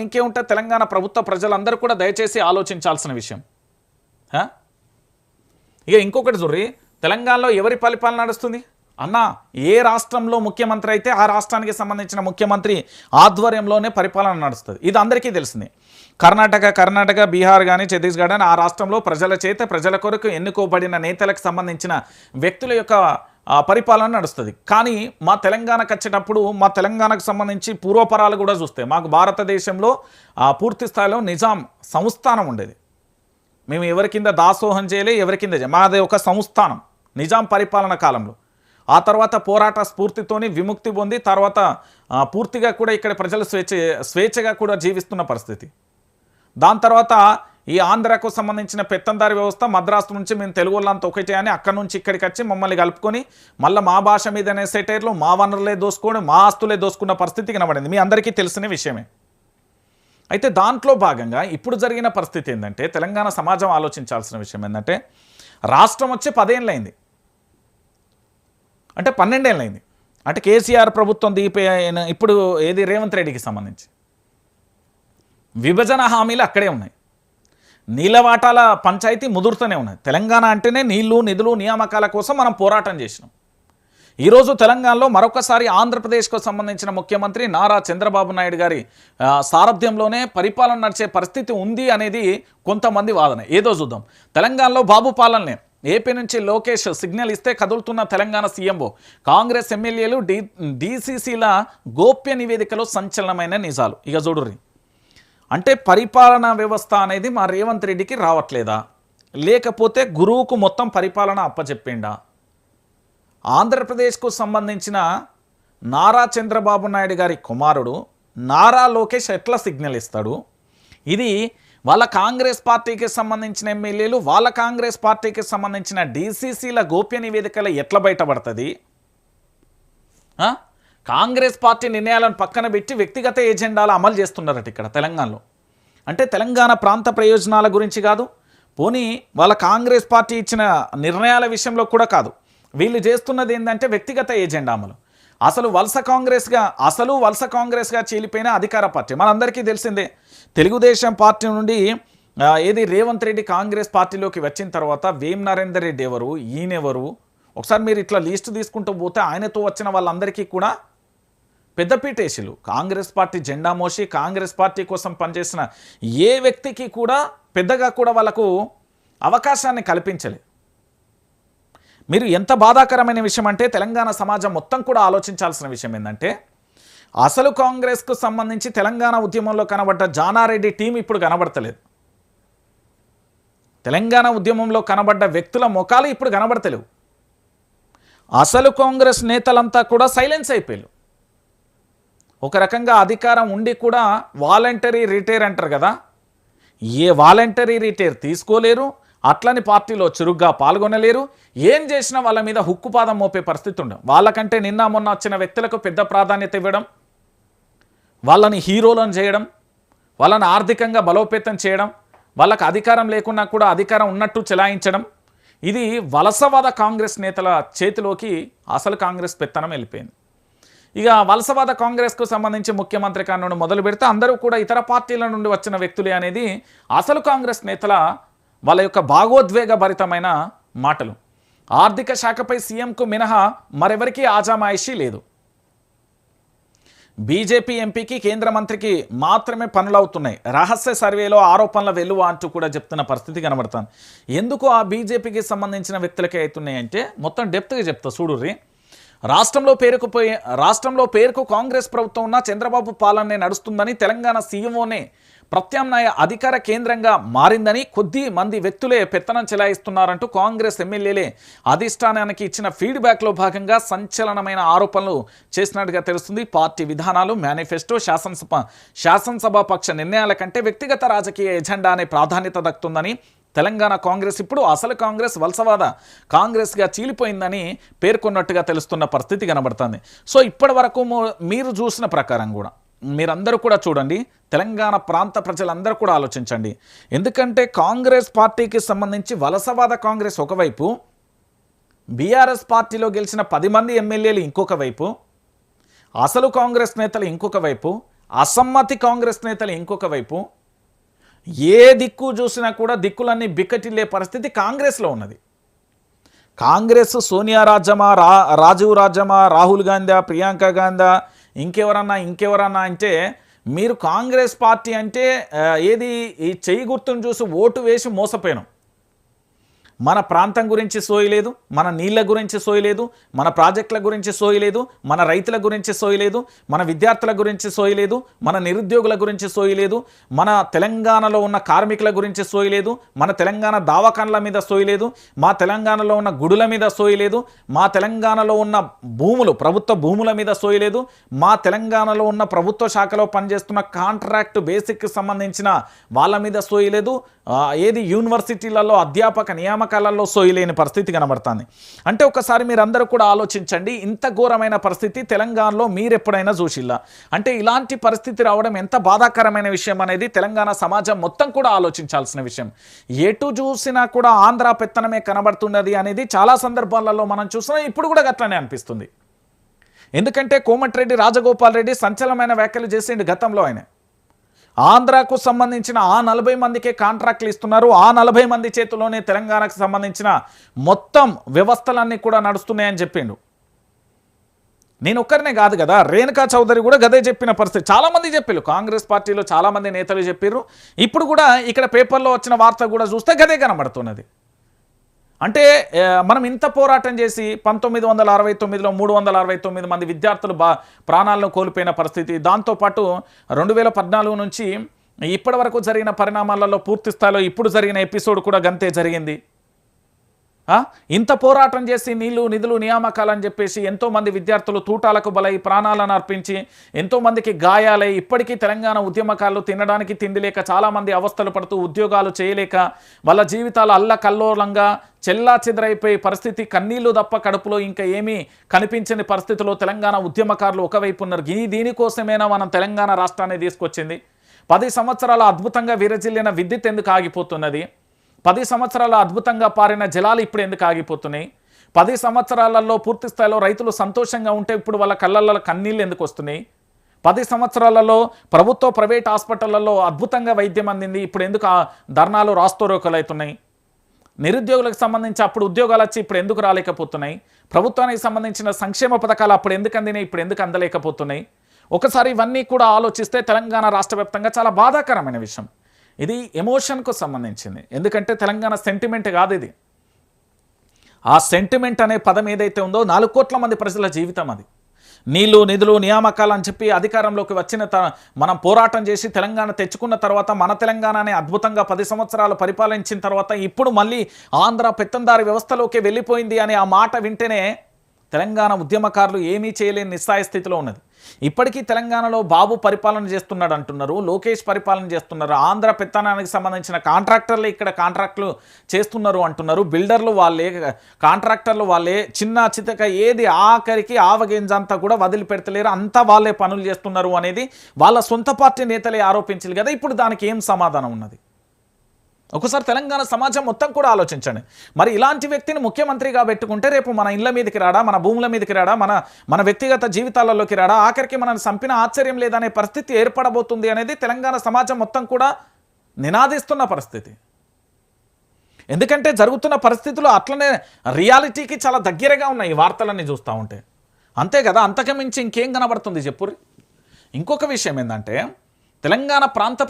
ఇంకేముంటే తెలంగాణ ప్రభుత్వ ప్రజలందరూ కూడా దయచేసి ఆలోచించాల్సిన విషయం. ఇక ఇంకొకటి చూర్రి, తెలంగాణలో ఎవరి పరిపాలన నడుస్తుంది అన్న? ఏ రాష్ట్రంలో ముఖ్యమంత్రి అయితే ఆ రాష్ట్రానికి సంబంధించిన ముఖ్యమంత్రి ఆధ్వర్యంలోనే పరిపాలన నడుస్తుంది. ఇది అందరికీ తెలిసిందే. కర్ణాటక, బీహార్ కానీ ఛత్తీస్గఢ్ అని ఆ రాష్ట్రంలో ప్రజల చేత ప్రజల కొరకు ఎన్నుకోబడిన నేతలకు సంబంధించిన వ్యక్తుల యొక్క పరిపాలన నడుస్తుంది. కానీ మా తెలంగాణకు వచ్చేటప్పుడు మా తెలంగాణకు సంబంధించి పూర్వపరాలు కూడా చూస్తే మాకు భారతదేశంలో పూర్తి స్థాయిలో నిజాం సంస్థానం ఉండేది. మేము ఎవరి కింద దాసోహం చేయలే, ఎవరి కింద మాది ఒక సంస్థానం నిజాం పరిపాలన కాలంలో. ఆ తర్వాత పోరాట స్ఫూర్తితోని విముక్తి పొంది తర్వాత పూర్తిగా కూడా ఇక్కడ ప్రజలు స్వేచ్ఛగా కూడా జీవిస్తున్న పరిస్థితి. దాని తర్వాత ఈ ఆంధ్రకు సంబంధించిన పెత్తందారి వ్యవస్థ మద్రాసు నుంచి మేము తెలుగు వాళ్ళంతా ఒకటే అని అక్కడి నుంచి ఇక్కడికి వచ్చి మమ్మల్ని కలుపుకొని మళ్ళీ మా భాష మీదనే సెటైర్లు, మా వనరులే దోసుకొని మా ఆస్తులే దోసుకున్న పరిస్థితి కనబడింది. మీ అందరికీ తెలిసిన విషయమే. అయితే దాంట్లో భాగంగా ఇప్పుడు జరిగిన పరిస్థితి ఏంటంటే తెలంగాణ సమాజం ఆలోచించాల్సిన విషయం ఏంటంటే రాష్ట్రం వచ్చి 10 ఏళ్ళైంది, అంటే 12 ఏళ్ళైంది. అంటే కేసీఆర్ ప్రభుత్వం దిగిపోయిన ఇప్పుడు ఏది రేవంత్ రెడ్డికి సంబంధించి విభజన హామీలు అక్కడే ఉన్నాయి. నీళ్ళ వాటాల పంచాయతీ ముదురుతూనే ఉన్నాయి. తెలంగాణ అంటేనే నీళ్లు, నిధులు, నియామకాల కోసం మనం పోరాటం చేసినాం. ఈరోజు తెలంగాణలో మరొకసారి ఆంధ్రప్రదేశ్కు సంబంధించిన ముఖ్యమంత్రి నారా చంద్రబాబు నాయుడు గారి సారథ్యంలోనే పరిపాలన నడిచే పరిస్థితి ఉంది అనేది కొంతమంది వాదన. ఏదో చూద్దాం. తెలంగాణలో బాబు పాలననే ఏపీ నుంచి లోకేష్ సిగ్నల్ ఇస్తే కదులుతున్న తెలంగాణ సీఎంఓ, కాంగ్రెస్ ఎమ్మెల్యేలు డీసీసీల గోప్య నివేదికలో సంచలనమైన నిజాలు. ఇక చూడుర్రి, అంటే పరిపాలనా వ్యవస్థ అనేది మా రేవంత్ రెడ్డికి రావట్లేదా, లేకపోతే గురువుకు మొత్తం పరిపాలన అప్పచెప్పిండా? ఆంధ్రప్రదేశ్కు సంబంధించిన నారా చంద్రబాబు నాయుడు గారి కుమారుడు నారా లోకేష్ ఎట్లా సిగ్నల్ ఇస్తాడు? ఇది వాళ్ళ కాంగ్రెస్ పార్టీకి సంబంధించిన ఎమ్మెల్యేలు, వాళ్ళ కాంగ్రెస్ పార్టీకి సంబంధించిన డీసీసీల గోప్య నివేదికలు ఎట్లా బయటపడుతుంది? కాంగ్రెస్ పార్టీ నిర్ణయాలను పక్కన పెట్టి వ్యక్తిగత ఎజెండాలు అమలు చేస్తున్నారట ఇక్కడ తెలంగాణలో. అంటే తెలంగాణ ప్రాంత ప్రయోజనాల గురించి కాదు, పోనీ వాళ్ళ కాంగ్రెస్ పార్టీ ఇచ్చిన నిర్ణయాల విషయంలో కూడా కాదు. వీళ్ళు చేస్తున్నది ఏంటంటే వ్యక్తిగత ఎజెండా అమలు. అసలు వలస కాంగ్రెస్గా చీలిపోయిన అధికార పార్టీ మనందరికీ తెలిసిందే. తెలుగుదేశం పార్టీ నుండి ఏది రేవంత్ రెడ్డి కాంగ్రెస్ పార్టీలోకి వచ్చిన తర్వాత వేం నరేందర్ రెడ్డి ఎవరు, ఈయనెవరు, ఒకసారి మీరు ఇట్లా లిస్టు తీసుకుంటూ పోతే ఆయనతో వచ్చిన వాళ్ళందరికీ కూడా పెద్దపీటేసులు. కాంగ్రెస్ పార్టీ జెండా మోసి కాంగ్రెస్ పార్టీ కోసం పనిచేసిన ఏ వ్యక్తికి కూడా పెద్దగా కూడా వాళ్ళకు అవకాశాన్ని కల్పించలే. మీరు ఎంత బాధాకరమైన విషయం అంటే తెలంగాణ సమాజం మొత్తం కూడా ఆలోచించాల్సిన విషయం ఏంటంటే అసలు కాంగ్రెస్కు సంబంధించి తెలంగాణ ఉద్యమంలో కనబడ్డ జానారెడ్డి టీం ఇప్పుడు కనబడతలేదు. తెలంగాణ ఉద్యమంలో కనబడ్డ వ్యక్తుల ముఖాలు ఇప్పుడు కనబడతలేవు. అసలు కాంగ్రెస్ నేతలంతా కూడా సైలెన్స్ అయిపోయారు. ఒక రకంగా అధికారం ఉండి కూడా వాలంటరీ రిటైర్ అంటారు కదా, ఏ వాలంటరీ రిటైర్ తీసుకోలేరు, అట్లని పార్టీలో చురుగ్గా పాల్గొనలేరు. ఏం చేసినా వాళ్ళ మీద హుక్కుపాదం మోపే పరిస్థితి ఉండదు. వాళ్ళకంటే నిన్న మొన్న వచ్చిన వ్యక్తులకు పెద్ద ప్రాధాన్యత ఇవ్వడం, వాళ్ళని హీరోలను చేయడం, వాళ్ళని ఆర్థికంగా బలోపేతం చేయడం, వాళ్ళకు అధికారం లేకున్నా కూడా అధికారం ఉన్నట్టు చెలాయించడం, ఇది వలసవాద కాంగ్రెస్ నేతల చేతిలోకి అసలు కాంగ్రెస్ పెత్తనం వెళ్ళిపోయింది. ఇక వలసవాద కాంగ్రెస్కు సంబంధించి ముఖ్యమంత్రి కానుండి మొదలు పెడితే అందరూ కూడా ఇతర పార్టీల నుండి వచ్చిన వ్యక్తులే అనేది అసలు కాంగ్రెస్ నేతల వాళ్ళ యొక్క భాగోద్వేగభరితమైన మాటలు. ఆర్థిక శాఖపై సీఎంకు మినహా మరెవరికీ ఆజామాయిషీ లేదు. బీజేపీ ఎంపీకి కేంద్ర మంత్రికి మాత్రమే పనులవుతున్నాయి. రహస్య సర్వేలో ఆరోపణల వెలువ అంటూ కూడా చెప్తున్న పరిస్థితి కనబడుతుంది. ఎందుకు ఆ బీజేపీకి సంబంధించిన వ్యక్తులకే అవుతున్నాయి అంటే మొత్తం డెప్త్గా చెప్తా చూడుర్రి. రాష్ట్రంలో పేరుకు కాంగ్రెస్ ప్రభుత్వం ఉన్న చంద్రబాబు పాలనే నడుస్తుందని తెలంగాణ సీఎంఓనే ప్రత్యామ్నాయ అధికార కేంద్రంగా మారిందని కొద్ది మంది వ్యక్తులే పెత్తనం చెలాయిస్తున్నారంటూ కాంగ్రెస్ ఎమ్మెల్యేలే అధిష్టానానికి ఇచ్చిన ఫీడ్బ్యాక్లో భాగంగా సంచలనమైన ఆరోపణలు చేసినట్టుగా తెలుస్తుంది. పార్టీ విధానాలు, మేనిఫెస్టో, శాసనసభ పక్ష నిర్ణయాల కంటే వ్యక్తిగత రాజకీయ ఎజెండా అనే ప్రాధాన్యత దక్కుతుందని తెలంగాణ కాంగ్రెస్ ఇప్పుడు అసలు కాంగ్రెస్ వలసవాద కాంగ్రెస్గా చీలిపోయిందని పేర్కొన్నట్టుగా తెలుస్తున్న పరిస్థితి కనబడుతుంది. సో ఇప్పటి వరకు మీరు చూసిన ప్రకారం కూడా మీరందరూ కూడా చూడండి, తెలంగాణ ప్రాంత ప్రజలందరూ కూడా ఆలోచించండి. ఎందుకంటే కాంగ్రెస్ పార్టీకి సంబంధించి వలసవాద కాంగ్రెస్ ఒకవైపు, బీఆర్ఎస్ పార్టీలో గెలిచిన 10 మంది ఎమ్మెల్యేలు ఇంకొక వైపు, అసలు కాంగ్రెస్ నేతలు ఇంకొక వైపు, అసమ్మతి కాంగ్రెస్ నేతలు ఇంకొక వైపు, ఏ దిక్కు చూసినా కూడా దిక్కులన్నీ బిక్కటిల్లే పరిస్థితి కాంగ్రెస్లో ఉన్నది. కాంగ్రెస్ సోనియా రాజ్యమా, రాజీవ్ రాజ్యమా, రాహుల్ గాంధీ, ప్రియాంక గాంధీ, ఇంకెవరన్నా అంటే మీరు కాంగ్రెస్ పార్టీ అంటే ఏది ఈ చెయ్యి గుర్తును చూసి ఓటు వేసి మోసపోయాను. మన ప్రాంతం గురించి సోయలేదు, మన నీళ్ళ గురించి సోయలేదు, మన ప్రాజెక్టుల గురించి సోయలేదు, మన రైతుల గురించి సోయలేదు, మన విద్యార్థుల గురించి సోయలేదు, మన నిరుద్యోగుల గురించి సోయలేదు, మన తెలంగాణలో ఉన్న కార్మికుల గురించి సోయలేదు, మన తెలంగాణ దవాఖాన్ల మీద సోయలేదు, మా తెలంగాణలో ఉన్న గుడుల మీద సోయలేదు, మా తెలంగాణలో ఉన్న భూములు ప్రభుత్వ భూముల మీద సోయలేదు, మా తెలంగాణలో ఉన్న ప్రభుత్వ శాఖలో పనిచేస్తున్న కాంట్రాక్ట్ బేసిక్కి సంబంధించిన వాళ్ళ మీద సోయలేదు, ఏది యూనివర్సిటీలలో అధ్యాపక నియామకాలలో సోయలేని పరిస్థితి కనబడుతుంది. అంటే ఒకసారి మీరందరూ కూడా ఆలోచించండి, ఇంత ఘోరమైన పరిస్థితి తెలంగాణలో మీరెప్పుడైనా చూసిల్లా? అంటే ఇలాంటి పరిస్థితి రావడం ఎంత బాధాకరమైన విషయం అనేది తెలంగాణ సమాజం మొత్తం కూడా ఆలోచించాల్సిన విషయం. ఎటు చూసినా కూడా ఆంధ్ర పెత్తనమే కనబడుతున్నది అనేది చాలా సందర్భాలలో మనం చూసినా ఇప్పుడు కూడా అట్లనే అనిపిస్తుంది. ఎందుకంటే కోమటిరెడ్డి రాజగోపాల్ రెడ్డి సంచలనమైన వ్యాఖ్యలు చేసిండు గతంలో. ఆయన ఆంధ్రాకు సంబంధించిన ఆ 40 మందికే కాంట్రాక్ట్లు ఇస్తున్నారు, ఆ 40 మంది చేతిలోనే తెలంగాణకు సంబంధించిన మొత్తం వ్యవస్థలన్నీ కూడా నడుస్తున్నాయని చెప్పిండు. నేను ఒక్కరినే కాదు కదా, రేణుకా చౌదరి కూడా గదే చెప్పిన పరిస్థితి. చాలామంది చెప్పారు, కాంగ్రెస్ పార్టీలో చాలామంది నేతలు చెప్పారు. ఇప్పుడు కూడా ఇక్కడ పేపర్లో వచ్చిన వార్త కూడా చూస్తే గదే కనబడుతున్నది. అంటే మనం ఇంత పోరాటం చేసి 1969లో 369 మంది విద్యార్థులు ప్రాణాలను కోల్పోయిన పరిస్థితి, దాంతోపాటు 2014 నుంచి ఇప్పటి వరకు జరిగిన పరిణామాలలో పూర్తి స్థాయిలో ఇప్పుడు జరిగిన ఎపిసోడ్ కూడా గంతే జరిగింది. ఇంత పోరాటం చేసి నీళ్లు నిధులు నియామకాలని చెప్పేసి ఎంతోమంది విద్యార్థులు తూటాలకు బలై ప్రాణాలను అర్పించి ఎంతోమందికి గాయాలై ఇప్పటికీ తెలంగాణ ఉద్యమకాలు తినడానికి తిండి లేక చాలామంది అవస్థలు పడుతూ ఉద్యోగాలు చేయలేక వాళ్ళ జీవితాలు అల్లకల్లోలంగా చెల్లా చెదరైపోయే పరిస్థితి, కన్నీళ్లు తప్ప కడుపులో ఇంకా ఏమీ కనిపించని పరిస్థితిలో తెలంగాణ ఉద్యమకారులు ఒకవైపు ఉన్నారు. దీనికోసమేనా మనం తెలంగాణ రాష్ట్రాన్ని తీసుకొచ్చింది? 10 సంవత్సరాల అద్భుతంగా విరజిల్లిన విద్యుత్ ఎందుకు ఆగిపోతున్నది? 10 సంవత్సరాల అద్భుతంగా పారిన జలాలు ఇప్పుడు ఎందుకు ఆగిపోతున్నాయి? 10 సంవత్సరాలలో పూర్తి స్థాయిలో రైతులు సంతోషంగా ఉంటే ఇప్పుడు వాళ్ళ కళ్ళల్లో కన్నీళ్ళు ఎందుకు వస్తున్నాయి? 10 సంవత్సరాలలో ప్రభుత్వ ప్రైవేట్ హాస్పిటళ్లలో అద్భుతంగా వైద్యం అందింది, ఇప్పుడు ఎందుకు ధర్నాలు రాస్తోరోకలు అవుతున్నాయి? నిరుద్యోగులకు సంబంధించి అప్పుడు ఉద్యోగాలు వచ్చి ఇప్పుడు ఎందుకు రాలేకపోతున్నాయి? ప్రభుత్వానికి సంబంధించిన సంక్షేమ పథకాలు అప్పుడు ఎందుకు అందినాయి, ఇప్పుడు ఎందుకు అందలేకపోతున్నాయి? ఒకసారి ఇవన్నీ కూడా ఆలోచిస్తే తెలంగాణ రాష్ట్ర వ్యాప్తంగా చాలా బాధాకరమైన విషయం. ఇది ఎమోషన్కు సంబంధించింది. ఎందుకంటే తెలంగాణ సెంటిమెంట్ కాదు ఇది. ఆ సెంటిమెంట్ అనే పదం ఏదైతే ఉందో 4 కోట్ల మంది ప్రజల జీవితం అది. నీళ్లు నిధులు నియామకాలు అని చెప్పి అధికారంలోకి వచ్చిన మనం పోరాటం చేసి తెలంగాణ తెచ్చుకున్న తర్వాత మన తెలంగాణనే అద్భుతంగా 10 సంవత్సరాలు పరిపాలించిన తర్వాత ఇప్పుడు మళ్ళీ ఆంధ్ర పెత్తందారి వ్యవస్థలోకి వెళ్ళిపోయింది అనే ఆ మాట వింటేనే తెలంగాణ ఉద్యమకారులు ఏమీ చేయలేని నిస్సాయ స్థితిలో ఉన్నది. ఇప్పటికీ తెలంగాణలో బాబు పరిపాలన చేస్తున్నాడు అంటున్నారు, లోకేష్ పరిపాలన చేస్తున్నారు, ఆంధ్ర పెత్తనానికి సంబంధించిన కాంట్రాక్టర్లు ఇక్కడ కాంట్రాక్టులు చేస్తున్నారు అంటున్నారు, బిల్డర్లు వాళ్ళే, కాంట్రాక్టర్లు వాళ్ళే, చిన్న చితక ఏది ఆఖరికి ఆవగింజంతా కూడా వదిలిపెడతలేరు, అంతా వాళ్ళే పనులు చేస్తున్నారు అనేది వాళ్ళ సొంత పార్టీ నేతలే ఆరోపించారు కదా. ఇప్పుడు దానికి ఏం సమాధానం ఉన్నది? ఒకసారి తెలంగాణ సమాజం మొత్తం కూడా ఆలోచించండి. మరి ఇలాంటి వ్యక్తిని ముఖ్యమంత్రిగా పెట్టుకుంటే రేపు మన ఇళ్ల మీదకి రాడా, మన భూముల మీదకి రాడా, మన వ్యక్తిగత జీవితాలలోకి రాడా, ఆఖరికి మనల్ని చంపిన ఆశ్చర్యం లేదనే పరిస్థితి ఏర్పడబోతుంది అనేది తెలంగాణ సమాజం మొత్తం కూడా నినాదిస్తున్న పరిస్థితి. ఎందుకంటే జరుగుతున్న పరిస్థితులు అట్లనే రియాలిటీకి చాలా దగ్గరగా ఉన్నాయి ఈ వార్తలన్నీ చూస్తూ ఉంటే. అంతే కదా, అంతకుమించి ఇంకేం కనబడుతుంది చెప్పుర్రి. ఇంకొక విషయం ఏంటంటే తెలంగాణ ప్రాంత